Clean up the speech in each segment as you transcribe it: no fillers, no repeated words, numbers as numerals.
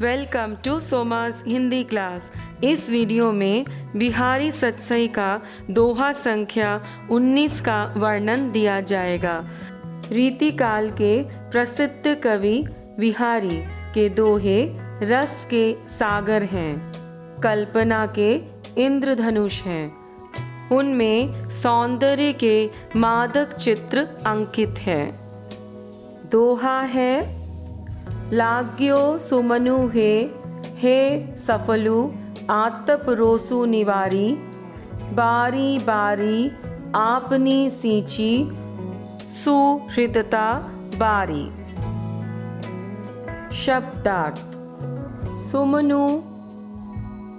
Welcome to सोमास Hindi class. इस video में बिहारी सतसई का दोहा संख्या 19 का वर्णन दिया जाएगा। रीतिकाल के प्रसिद्ध कवि बिहारी के दोहे रस के सागर हैं, कल्पना के इंद्रधनुष हैं। उनमें सौंदर्य के मादक चित्र अंकित है। दोहा है, लाग्यो सुमनु हे सफलु आतप रोसु निवारी, बारी बारी आपनी सींची सुहृदता बारी। शब्दार्थ। सुमनु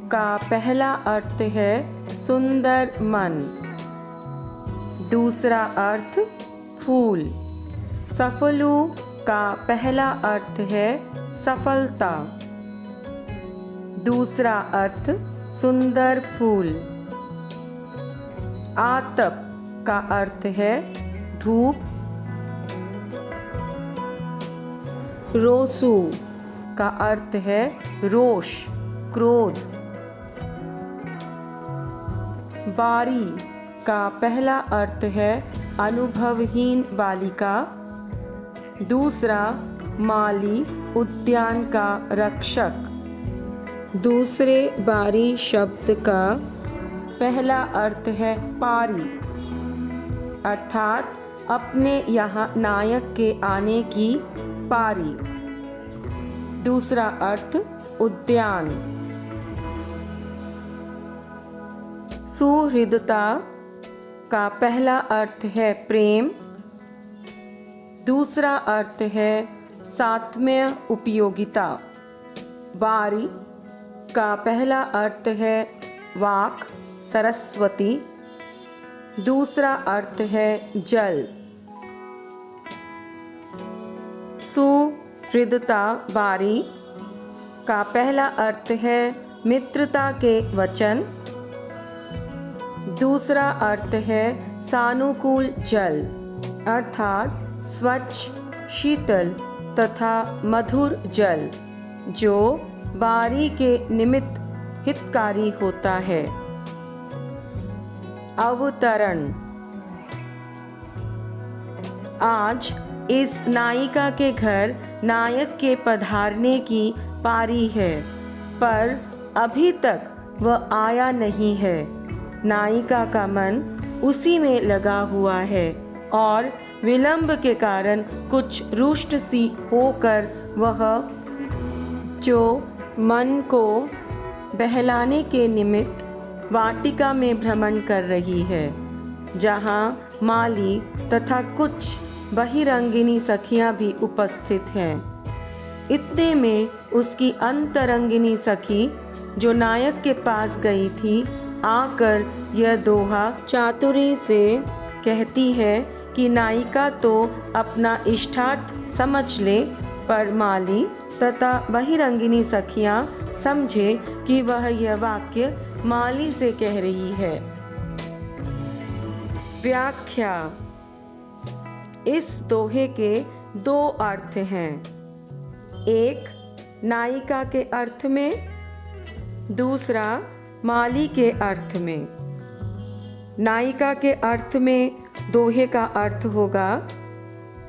का पहला अर्थ है सुंदर मन। दूसरा अर्थ फूल। सफलु का पहला अर्थ है सफलता। दूसरा अर्थ सुंदर फूल। आतप का अर्थ है धूप। रोसु का अर्थ है रोष, क्रोध। बारी का पहला अर्थ है अनुभवहीन बालिका। दूसरा माली, उद्यान का रक्षक। दूसरे बारी शब्द का पहला अर्थ है पारी, अर्थात अपने यहाँ नायक के आने की पारी। दूसरा अर्थ उद्यान। सुहृदता का पहला अर्थ है प्रेम। दूसरा अर्थ है सात्म्य उपयोगिता। बारी का पहला अर्थ है वाक, सरस्वती। दूसरा अर्थ है जल। सुहृदता बारी का पहला अर्थ है मित्रता के वचन। दूसरा अर्थ है सानुकूल जल, अर्थात स्वच्छ, शीतल तथा मधुर जल जो बारी के निमित्त हितकारी होता है। अवतरण। आज इस नायिका के घर नायक के पधारने की पारी है, पर अभी तक वह आया नहीं है। नायिका का मन उसी में लगा हुआ है और विलंब के कारण कुछ रुष्ट सी होकर वह जो मन को बहलाने के निमित्त वाटिका में भ्रमण कर रही है, जहाँ माली तथा कुछ बहिरंगिनी सखियाँ भी उपस्थित हैं। इतने में उसकी अंतरंगिनी सखी जो नायक के पास गई थी, आकर यह दोहा चातुरी से कहती है कि नायिका तो अपना इष्टार्थ समझ ले, पर माली तथा बहिरंगिनी सखियाँ समझे कि वह यह वाक्य माली से कह रही है। व्याख्या। इस दोहे के दो अर्थ हैं, एक नायिका के अर्थ में, दूसरा माली के अर्थ में। नायिका के अर्थ में दोहे का अर्थ होगा,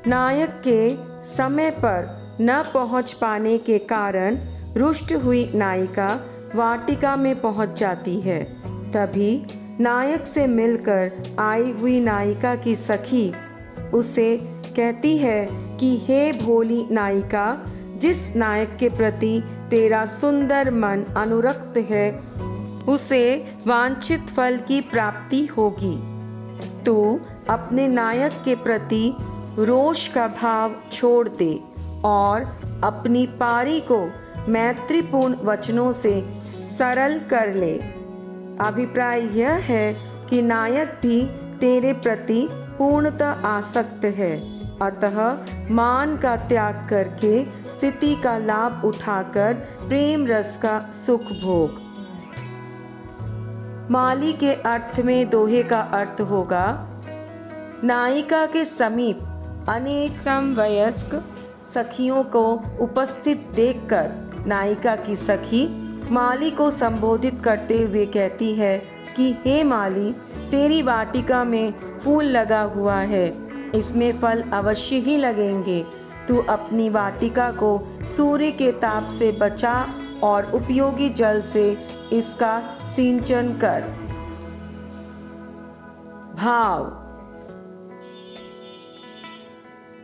नायक के समय पर न पहुंच पाने के कारण रुष्ट हुई नायिका वाटिका में पहुंच जाती है। तभी नायक से मिलकर आई हुई नायिका की सखी उसे कहती है कि हे भोली नायिका, जिस नायक के प्रति तेरा सुंदर मन अनुरक्त है, उसे वांछित फल की प्राप्ति होगी। तू अपने नायक के प्रति रोष का भाव छोड़ दे और अपनी पारी को मैत्रीपूर्ण वचनों से सरल कर ले। अभिप्राय यह है कि नायक भी तेरे प्रति पूर्णतः आसक्त है, अतः मान का त्याग करके स्थिति का लाभ उठाकर प्रेम रस का सुख भोग। माली के अर्थ में दोहे का अर्थ होगा, नायिका के समीप अनेक समवयस्क सखियों को उपस्थित देखकर नायिका की सखी माली को संबोधित करते हुए कहती है कि हे माली, तेरी वाटिका में फूल लगा हुआ है, इसमें फल अवश्य ही लगेंगे। तू अपनी वाटिका को सूर्य के ताप से बचा और उपयोगी जल से इसका सिंचन कर।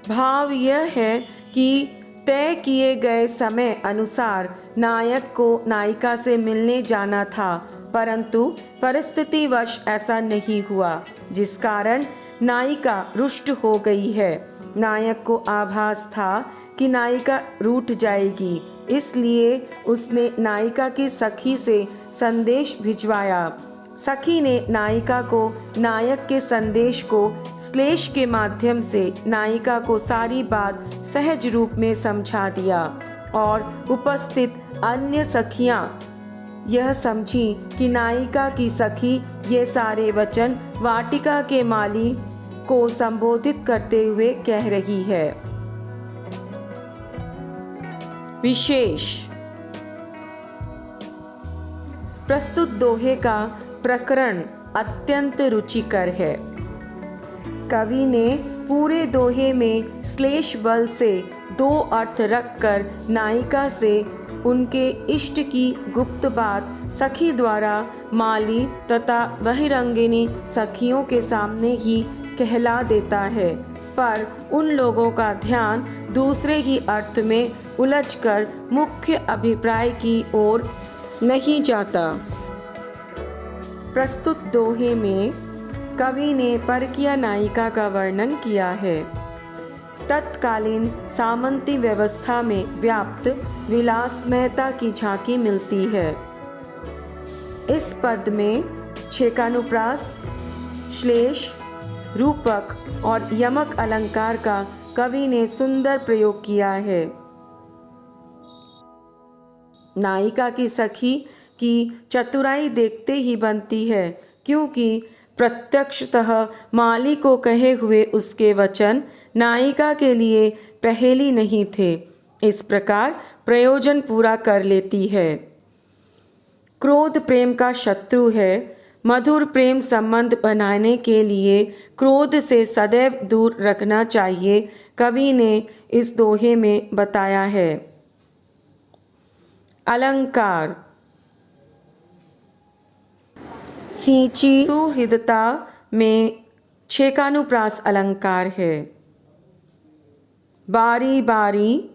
भाव यह है कि तय किए गए समय अनुसार नायक को नायिका से मिलने जाना था, परंतु परिस्थितिवश ऐसा नहीं हुआ, जिस कारण नायिका रुष्ट हो गई है। नायक को आभास था कि नायिका रूठ जाएगी, इसलिए उसने नायिका की सखी से संदेश भिजवाया। सखी ने नायिका को नायक के संदेश को श्लेष के माध्यम से नायिका को सारी बात सहज रूप में समझा दिया और उपस्थित अन्य सखियां यह समझी कि नायिका की सखी ये सारे वचन वाटिका के माली को संबोधित करते हुए कह रही है। विशेष प्रस्तुत दोहे का प्रकरण अत्यंत रुचिकर है। कवि ने पूरे दोहे में श्लेष बल से 2 अर्थ रखकर नायिका से उनके इष्ट की गुप्त बात सखी द्वारा माली तथा बहिरंगिनी सखियों के सामने ही कहला देता है, पर उन लोगों का ध्यान दूसरे ही अर्थ में उलझकर मुख्य अभिप्राय की ओर नहीं जाता। प्रस्तुत दोहे में कवि ने परकीय नायिका का वर्णन किया है। तत्कालीन सामंती व्यवस्था में व्याप्त विलासमयता की झांकी मिलती है। इस पद में छेकानुप्रास, श्लेष, रूपक और यमक अलंकार का कवि ने सुंदर प्रयोग किया है। नायिका की सखी की चतुराई देखते ही बनती है, क्योंकि प्रत्यक्षतः माली को कहे हुए उसके वचन नायिका के लिए पहेली नहीं थे। इस प्रकार प्रयोजन पूरा कर लेती है। क्रोध प्रेम का शत्रु है। मधुर प्रेम संबंध बनाने के लिए क्रोध से सदैव दूर रखना चाहिए, कवि ने इस दोहे में बताया है। अलंकार सींची सुहृदता में छेकानुप्रास अलंकार है। बारी बारी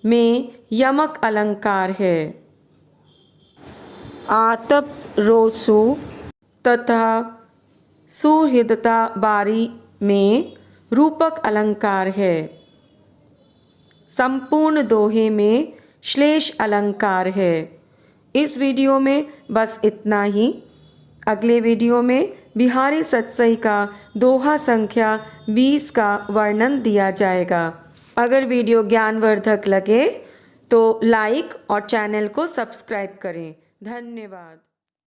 में यमक अलंकार है। आतप रोसु तथा सुहृदता बारी में रूपक अलंकार है। संपूर्ण दोहे में श्लेष अलंकार है। इस वीडियो में बस इतना ही। अगले वीडियो में बिहारी सतसई का दोहा संख्या 20 का वर्णन दिया जाएगा। अगर वीडियो ज्ञानवर्धक लगे तो लाइक और चैनल को सब्सक्राइब करें। धन्यवाद।